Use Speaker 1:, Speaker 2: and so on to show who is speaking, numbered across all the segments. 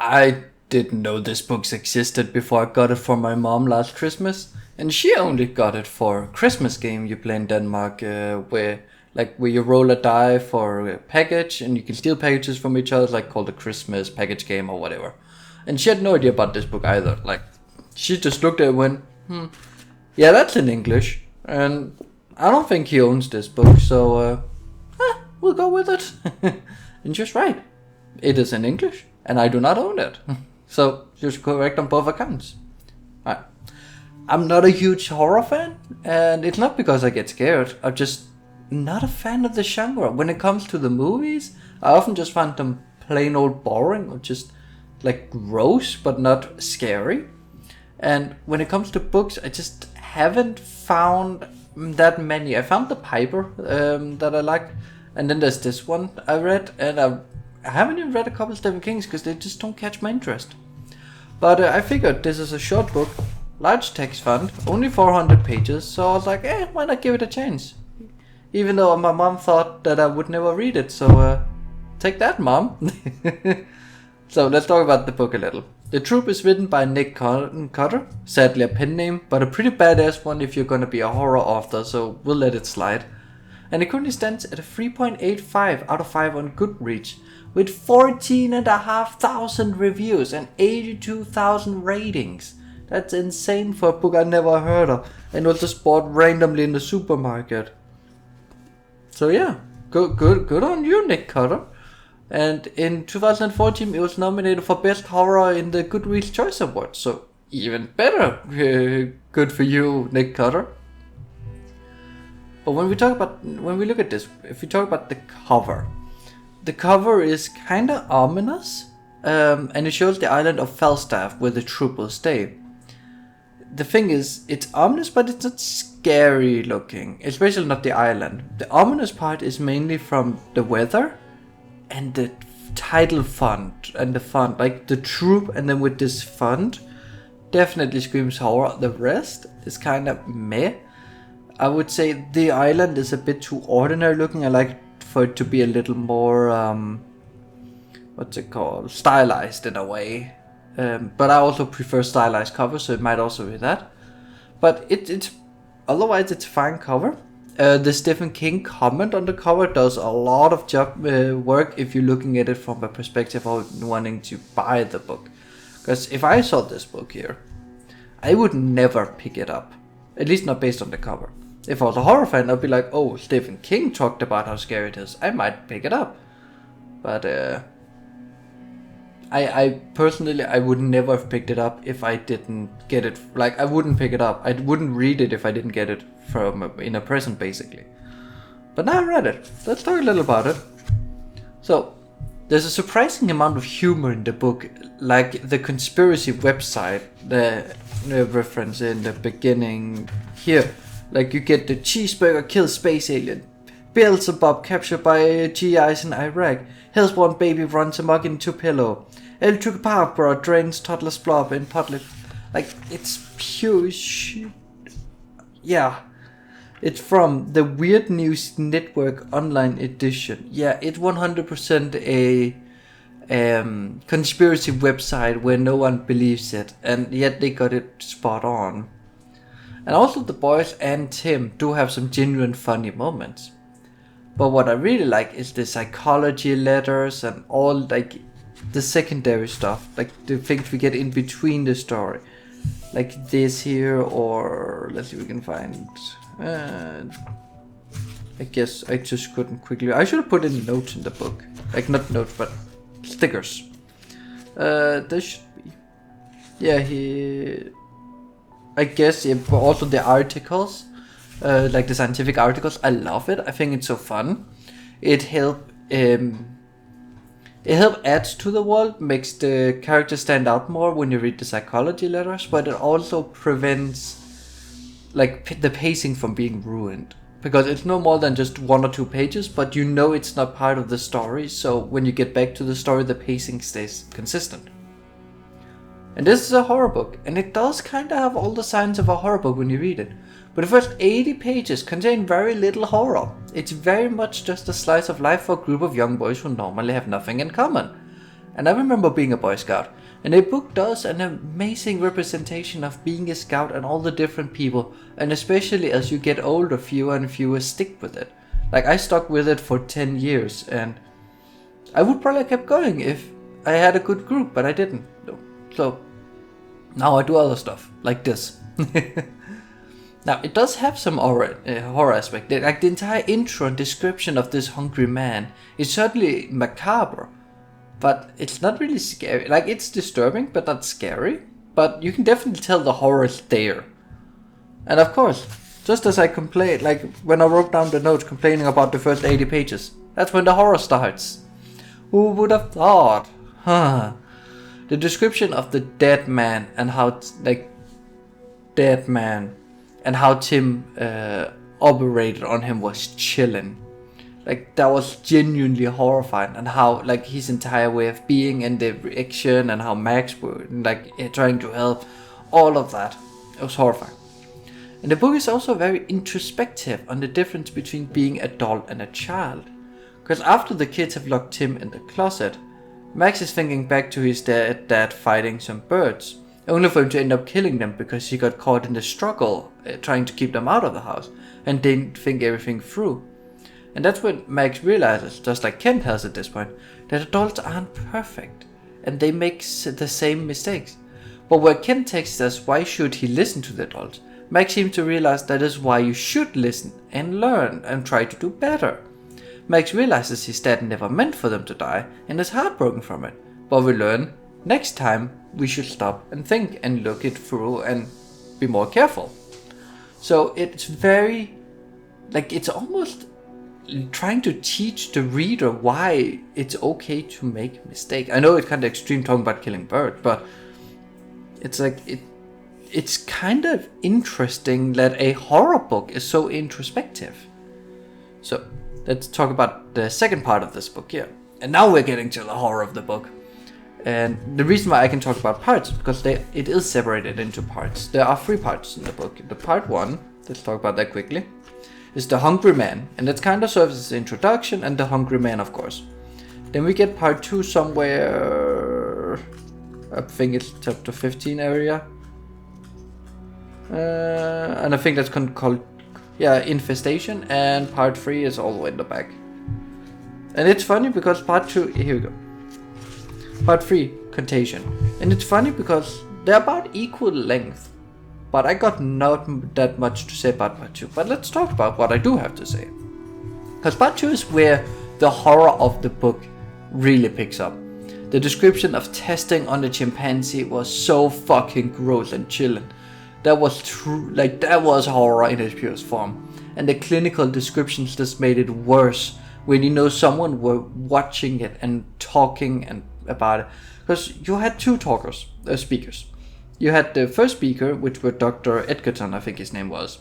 Speaker 1: I didn't know this book existed before I got it from my mom last Christmas, and she only got it for a Christmas game you play in Denmark, where you roll a die for a package, and you can steal packages from each other, like called a Christmas package game or whatever. And she had no idea about this book either. Like, she just looked at it and went, yeah, that's in English, and I don't think he owns this book, so we'll go with it. And she's right. It is in English, and I do not own it. So she's correct on both accounts. Right. I'm not a huge horror fan, and it's not because I get scared. I'm just not a fan of the genre. When it comes to the movies, I often just find them plain old boring or just like gross but not scary. And when it comes to books, I just haven't found that many. I found The Piper that I liked, and then there's this one I read, and I haven't even read a couple of Stephen King's because they just don't catch my interest. But I figured this is a short book, large text font, only 400 pages, so I was like, why not give it a chance? Even though my mom thought that I would never read it, so take that, Mom. So let's talk about the book a little. The Troop is written by Nick Cutter, sadly a pen name, but a pretty badass one if you're gonna be a horror author, so we'll let it slide. And it currently stands at a 3.85 out of 5 on Goodreads, with 14,500 reviews and 82,000 ratings. That's insane for a book I never heard of, and was just bought randomly in the supermarket. So yeah, good on you, Nick Cutter. And in 2014, it was nominated for Best Horror in the Goodreads Choice Awards. So even better, good for you, Nick Cutter. But when we look at this, if we talk about the cover is kind of ominous, and it shows the island of Falstaff where the troop will stay. The thing is, it's ominous, but it's not scary looking, especially not the island. The ominous part is mainly from the weather and the title font and the font, like the troop, and then with this font, definitely screams horror. The rest is kind of meh. I would say the island is a bit too ordinary looking. I like for it to be a little more, stylized in a way. But I also prefer stylized covers, so it might also be that. But it's otherwise it's a fine cover. The Stephen King comment on the cover does a lot of work if you're looking at it from a perspective of wanting to buy the book. Because if I saw this book here, I would never pick it up. At least not based on the cover. If I was a horror fan, I'd be like, oh, Stephen King talked about how scary it is. I might pick it up. But I personally, I would never have picked it up if I didn't get it. Like, I wouldn't pick it up. I wouldn't read it if I didn't get it in a present, basically. But now I read it. Let's talk a little about it. So, there's a surprising amount of humor in the book. Like the conspiracy website, the reference in the beginning here. Like, you get the cheeseburger kills space alien. Beelzebub captured by GIs in Iraq. Hellspawn baby runs amok into pillow. El Chupacabra drains toddler's blob in potlet. Like, it's pure shit. Yeah. It's from the Weird News Network online edition. Yeah, it's 100% a conspiracy website where no one believes it. And yet they got it spot on. And also the boys and Tim do have some genuine funny moments. But what I really like is the psychology letters and all like the secondary stuff, like the things we get in between the story. Like this here, or let's see if we can find... I guess I just couldn't quickly... I should have put in notes in the book. Like not notes, but stickers. There should be... Yeah, I guess also the articles, like the scientific articles. I love it. I think it's so fun. It helps add to the world, makes the characters stand out more when you read the psychology letters, but it also prevents like the pacing from being ruined, because it's no more than just 1 or 2 pages, but you know it's not part of the story, so when you get back to the story, the pacing stays consistent. And this is a horror book, and it does kind of have all the signs of a horror book when you read it. But the first 80 pages contain very little horror. It's very much just a slice of life for a group of young boys who normally have nothing in common. And I remember being a Boy Scout. And the book does an amazing representation of being a scout and all the different people. And especially as you get older, fewer and fewer stick with it. Like, I stuck with it for 10 years. And I would probably have kept going if I had a good group. But I didn't. So now I do other stuff. Like this. Now, it does have some horror aspect. Like, the entire intro and description of this hungry man is certainly macabre. But it's not really scary. Like, it's disturbing, but not scary. But you can definitely tell the horror is there. And of course, just as I complained, like when I wrote down the notes complaining about the first 80 pages, that's when the horror starts. Who would have thought? Huh. The description of the dead man and how, and how Tim operated on him was chilling. Like, that was genuinely horrifying, and how, like, his entire way of being and the reaction and how Max were, like, trying to help, all of that. It was horrifying. And the book is also very introspective on the difference between being adult and a child. Because after the kids have locked Tim in the closet, Max is thinking back to his dad fighting some birds, only for him to end up killing them because he got caught in the struggle, trying to keep them out of the house, and didn't think everything through. And that's when Max realizes, just like Kent has at this point, that adults aren't perfect, and they make the same mistakes. But where Kent takes it as why should he listen to the adults, Max seems to realize that is why you should listen and learn and try to do better. Max realizes his dad never meant for them to die and is heartbroken from it, but we learn next time we should stop and think and look it through and be more careful. So it's very, like, it's almost trying to teach the reader why it's okay to make mistakes. I know it's kind of extreme talking about killing birds, but it's like it's kind of interesting that a horror book is so introspective. So let's talk about the second part of this book here. And now we're getting to the horror of the book. And the reason why I can talk about parts is because it is separated into parts. There are 3 parts in the book. The part 1, let's talk about that quickly, is the hungry man, and that kind of serves as the introduction, and the hungry man, of course. Then we get part 2 somewhere, I think it's chapter 15 area, and I think that's called, infestation, and part 3 is all the way in the back. And it's funny because part 2, here we go, part 3, contagion, and it's funny because they're about equal length. But I got not that much to say about part 2. But let's talk about what I do have to say. Because part 2 is where the horror of the book really picks up. The description of testing on the chimpanzee was so fucking gross and chilling. That was true, like, that was horror in its purest form. And the clinical descriptions just made it worse when you know someone were watching it and talking and about it. Because you had 2 speakers. You had the first speaker, which was Dr. Edgerton, I think his name was.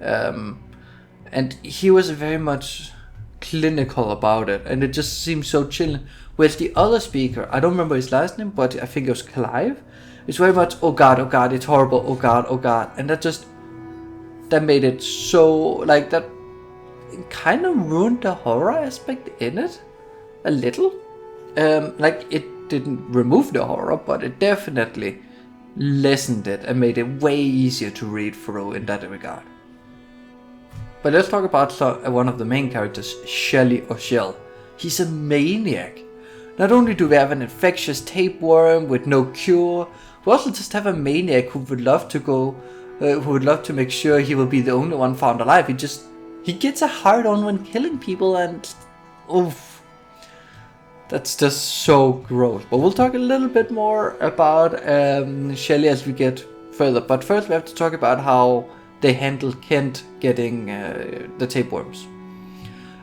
Speaker 1: And he was very much clinical about it, and it just seemed so chill. Whereas the other speaker, I don't remember his last name, but I think it was Clive, it's very much, oh god, it's horrible, oh god. And that made it so, like, that it kind of ruined the horror aspect in it, a little. Like, it didn't remove the horror, but it definitely lessened it and made it way easier to read through in that regard. But let's talk about one of the main characters, Shelly or Shell. He's a maniac. Not only do we have an infectious tapeworm with no cure, we also just have a maniac who would love to make sure he will be the only one found alive. He gets a hard on when killing people, and oof. That's just so gross. But we'll talk a little bit more about Shelley as we get further. But first we have to talk about how they handled Kent getting the tapeworms.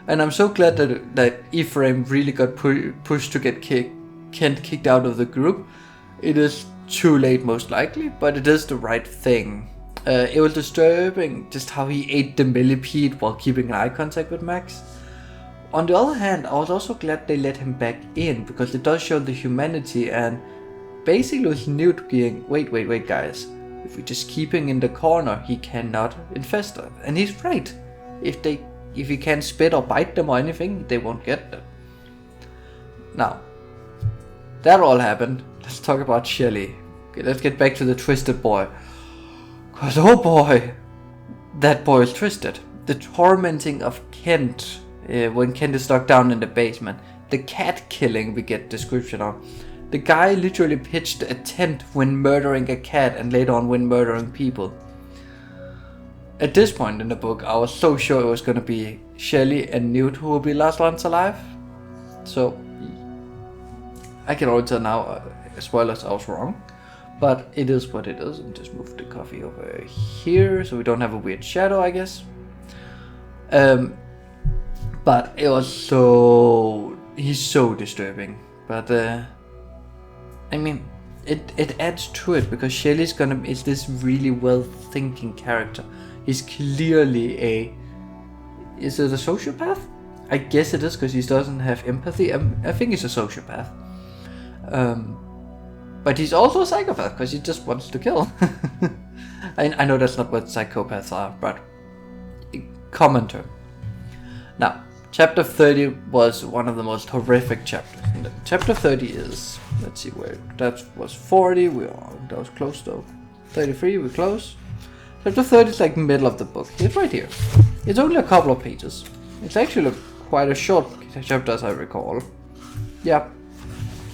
Speaker 1: And I'm so glad that Ephraim really got pushed to get Kent kicked out of the group. It is too late most likely, but it is the right thing. It was disturbing just how he ate the millipede while keeping an eye contact with Max. On the other hand, I was also glad they let him back in, because it does show the humanity, and basically with Newt being, wait guys, if we just keep him in the corner, he cannot infest us. And he's right. If he can't spit or bite them or anything, they won't get them. Now, that all happened. Let's talk about Shelley. Okay, let's get back to the twisted boy. Cause oh boy, that boy is twisted. The tormenting of Kent when Kent is locked down in the basement. The cat killing we get description of. The guy literally pitched a tent when murdering a cat and later on when murdering people. At this point in the book, I was so sure it was going to be Shelley and Newt who will be last ones alive. So, I can already tell now, spoilers, I was wrong. But it is what it is. And just move the coffee over here so we don't have a weird shadow, I guess. But it was so... he's so disturbing. But, I mean, it adds to it because Shelley's is this really well-thinking character. He's clearly is it a sociopath? I guess it is because he doesn't have empathy. I think he's a sociopath. But he's also a psychopath because he just wants to kill. I know that's not what psychopaths are, but common term. Now, chapter 30 was one of the most horrific chapters. Chapter 30 is, let's see where, that was 40, that was close though. 33, we're close. Chapter 30 is like middle of the book. It's right here. It's only a couple of pages. It's actually quite a short chapter as I recall. Yeah.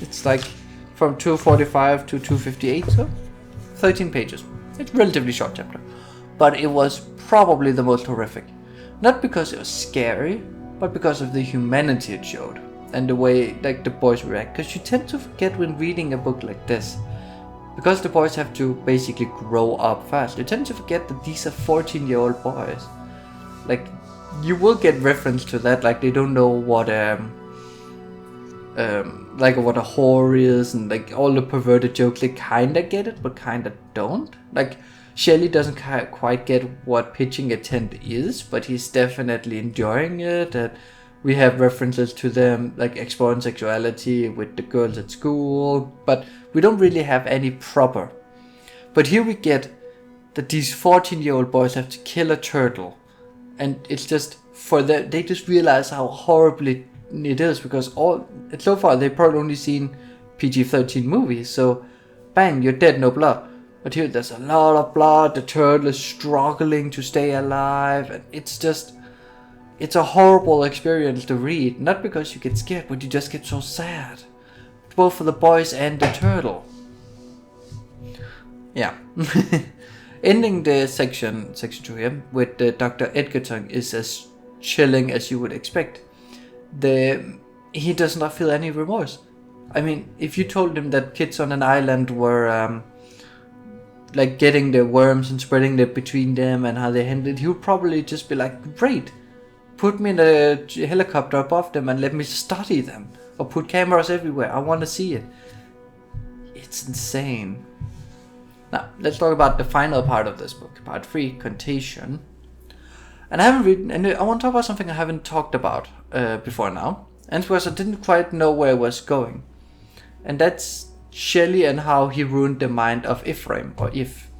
Speaker 1: It's like from 245 to 258, so 13 pages. It's a relatively short chapter. But it was probably the most horrific. Not because it was scary, but because of the humanity it showed. And the way like the boys react. Because you tend to forget when reading a book like this. Because the boys have to basically grow up fast. You tend to forget that these are 14-year-old boys. Like, you will get reference to that. Like, they don't know what what a whore is. And like all the perverted jokes. They kinda get it, but kinda don't. Like, Shelley doesn't quite get what pitching a tent is. But he's definitely enjoying it. And we have references to them, like exploring sexuality with the girls at school, but we don't really have any proper. But here we get that these 14-year-old boys have to kill a turtle, and it's just they just realize how horribly it is because so far they've probably only seen PG-13 movies. So, bang, you're dead, no blood. But here there's a lot of blood. The turtle is struggling to stay alive, and it's a horrible experience to read, not because you get scared, but you just get so sad. Both for the boys and the turtle. Yeah. Ending the section 2 here with Dr. Edgerton is as chilling as you would expect. He does not feel any remorse. I mean, if you told him that kids on an island were like getting the worms and spreading it between them and how they handled it, he would probably just be like, great. Put me in a helicopter above them and let me study them. Or put cameras everywhere. I want to see it. It's insane. Now, let's talk about the final part of this book. Part 3, Contagion. And I haven't written, and I want to talk about something I haven't talked about before now. And because I didn't quite know where it was going. And that's Shelley and how he ruined the mind of Ephraim, or If.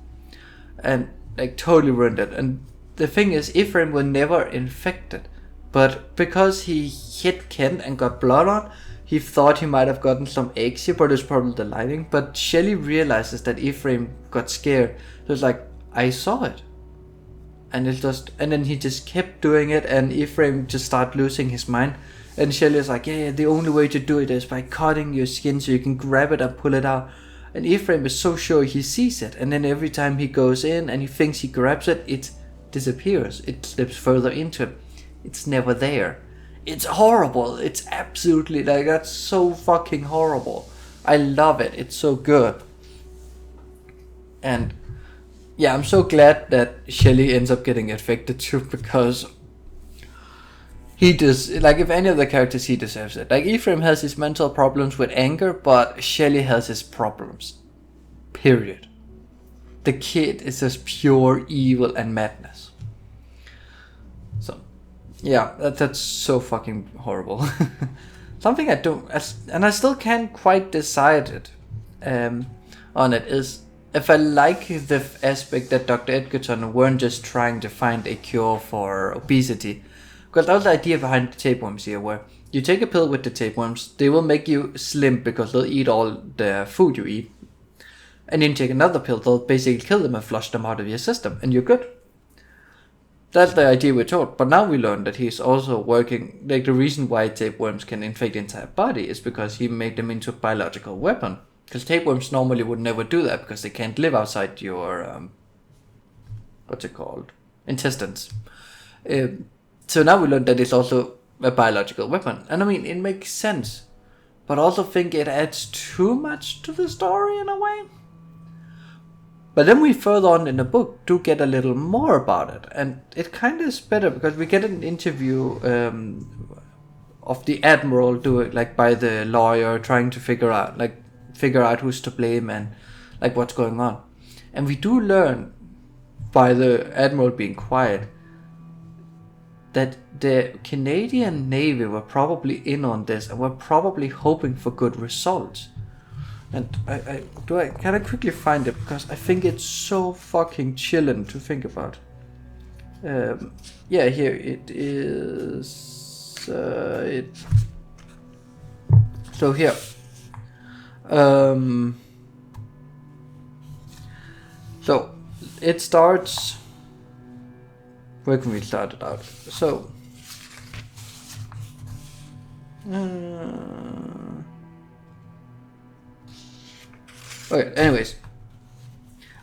Speaker 1: And like totally ruined it. And the thing is, Ephraim was never infected, but because he hit Kent and got blood on, he thought he might have gotten some eggs here, but it's probably the lighting. But Shelley realizes that Ephraim got scared. So it's like, I saw it. And then he just kept doing it, and Ephraim just started losing his mind. And Shelley is like, yeah, the only way to do it is by cutting your skin so you can grab it and pull it out. And Ephraim is so sure he sees it, and then every time he goes in and he thinks he grabs it, it disappears. It slips further into it. It's never there. It's horrible. It's absolutely, like, that's so fucking horrible. I love it. It's so good. And yeah, I'm so glad that Shelley ends up getting affected too, because he does, like, if any of the characters, he deserves it. Like, Ephraim has his mental problems with anger, but Shelley has his problems. Period. The kid is just pure evil and madness. So, yeah, that's so fucking horrible. Something I don't, and I still can't quite decide it on it, is if I like the aspect that Dr. Edgerton weren't just trying to find a cure for obesity. Because that was the idea behind the tapeworms here, where you take a pill with the tapeworms, they will make you slim because they'll eat all the food you eat. And then you take another pill, they'll basically kill them and flush them out of your system, and you're good. That's the idea we're taught, but now we learn that he's also working, like the reason why tapeworms can infect the entire body is because he made them into a biological weapon. Because tapeworms normally would never do that because they can't live outside your, intestines. So now we learn that it's also a biological weapon. And I mean, it makes sense, but I also think it adds too much to the story in a way. But then we further on in the book do get a little more about it, and it kind of is better because we get an interview of the admiral doing, like, by the lawyer trying to figure out who's to blame and like what's going on, and we do learn by the admiral being quiet that the Canadian Navy were probably in on this and were probably hoping for good results. And can I quickly find it because I think it's so fucking chilling to think about. Yeah, here it is. So here. So it starts. Where can we start it out? So. Okay, anyways.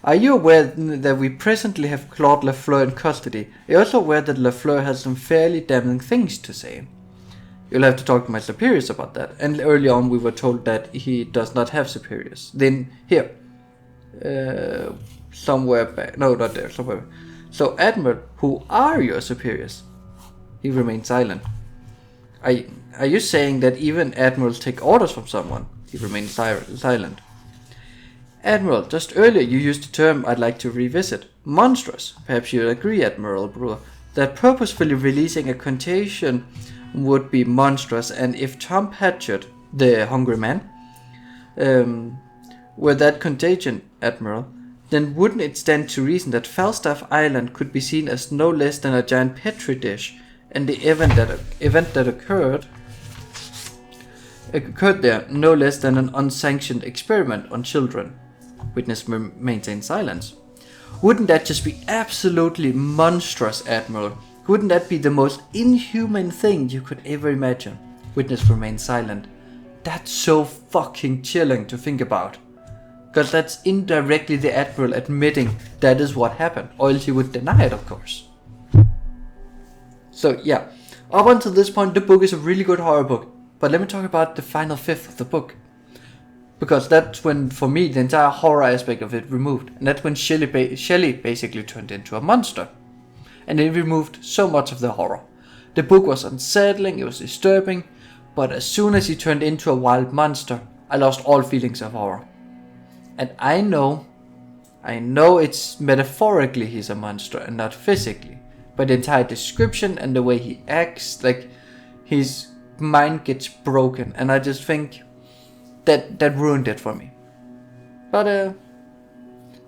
Speaker 1: Are you aware that we presently have Claude Lafleur in custody? Are you also aware that Lafleur has some fairly damning things to say? You'll have to talk to my superiors about that. And early on we were told that he does not have superiors. Then, here. Somewhere back. No, not there, somewhere. So, Admiral, who are your superiors? He remained silent. Are you saying that even admirals take orders from someone? He remained silent. Admiral, just earlier you used the term I'd like to revisit. Monstrous. Perhaps you'll agree, Admiral Brewer, that purposefully releasing a contagion would be monstrous, and if Tom Hatchett, the hungry man, were that contagion, Admiral, then wouldn't it stand to reason that Falstaff Island could be seen as no less than a giant petri dish, and the event that occurred there no less than an unsanctioned experiment on children? Witness maintained silence. Wouldn't that just be absolutely monstrous, Admiral? Wouldn't that be the most inhuman thing you could ever imagine? Witness remained silent. That's so fucking chilling to think about. Because that's indirectly the Admiral admitting that is what happened, or else he would deny it, of course. So yeah, up until this point the book is a really good horror book, but let me talk about the final fifth of the book. Because that's when, for me, the entire horror aspect of it removed. And that's when Shelley basically turned into a monster. And it removed so much of the horror. The book was unsettling, it was disturbing, but as soon as he turned into a wild monster, I lost all feelings of horror. And I know it's metaphorically he's a monster and not physically. But the entire description and the way he acts, like, his mind gets broken. And I just think that ruined it for me. But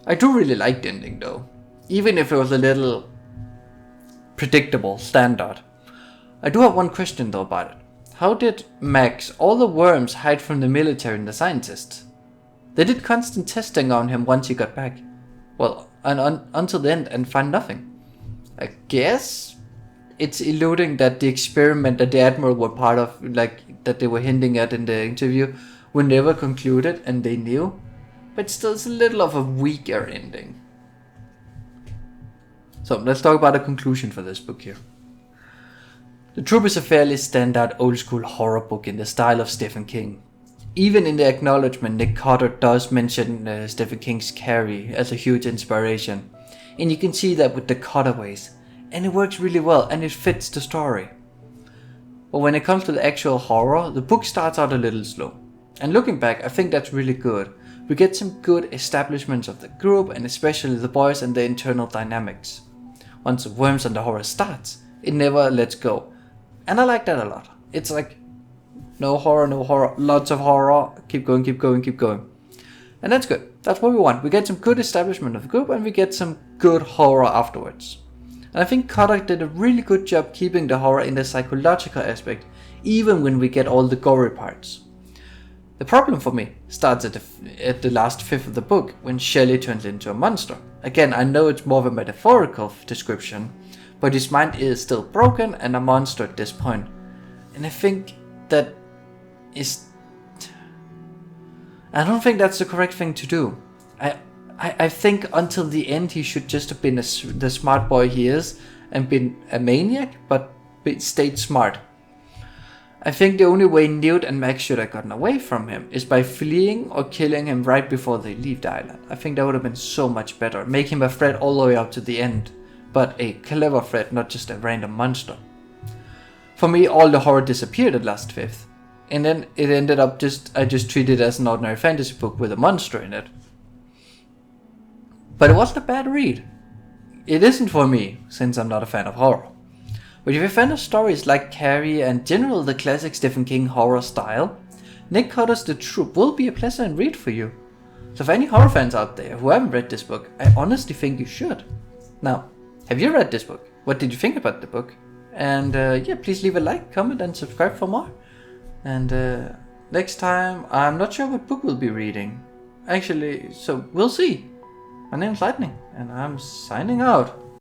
Speaker 1: I do really like the ending though. Even if it was a little predictable, standard. I do have one question though about it. How did Max, all the worms, hide from the military and the scientists? They did constant testing on him once he got back. Well, until the end, and find nothing. I guess it's alluding that the experiment that the Admiral were part of, like that they were hinting at in the interview, were never concluded and they knew. But still, it's a little of a weaker ending. So let's talk about a conclusion for this book here. The Troop is a fairly standard old school horror book in the style of Stephen King. Even in the acknowledgement, Nick Carter does mention Stephen King's Carrie as a huge inspiration. And you can see that with the cutaways. And it works really well and it fits the story. But when it comes to the actual horror, the book starts out a little slow. And looking back, I think that's really good. We get some good establishments of the group and especially the boys and their internal dynamics. Once the worms and the horror starts, it never lets go. And I like that a lot. It's like, no horror, lots of horror, keep going. And that's good. That's what we want. We get some good establishment of the group and we get some good horror afterwards. And I think Kodak did a really good job keeping the horror in the psychological aspect, even when we get all the gory parts. The problem for me starts at the last fifth of the book, when Shelley turns into a monster. Again, I know it's more of a metaphorical description, but his mind is still broken and a monster at this point. And I think that is... I don't think that's the correct thing to do. I think until the end he should just have been the smart boy he is and been a maniac, but stayed smart. I think the only way Newt and Max should have gotten away from him is by fleeing or killing him right before they leave the island. I think that would have been so much better. Make him a threat all the way up to the end, but a clever threat, not just a random monster. For me, all the horror disappeared at last fifth, and then it ended up I just treated it as an ordinary fantasy book with a monster in it. But it wasn't a bad read. It isn't for me, since I'm not a fan of horror. But if you're a fan of stories like Carrie and general the classic Stephen King horror style, Nick Cotter's The Troop will be a pleasant read for you. So for any horror fans out there who haven't read this book, I honestly think you should. Now, have you read this book? What did you think about the book? And yeah, please leave a like, comment and subscribe for more. And next time, I'm not sure what book we'll be reading. Actually, so we'll see. My name's Lightning, and I'm signing out.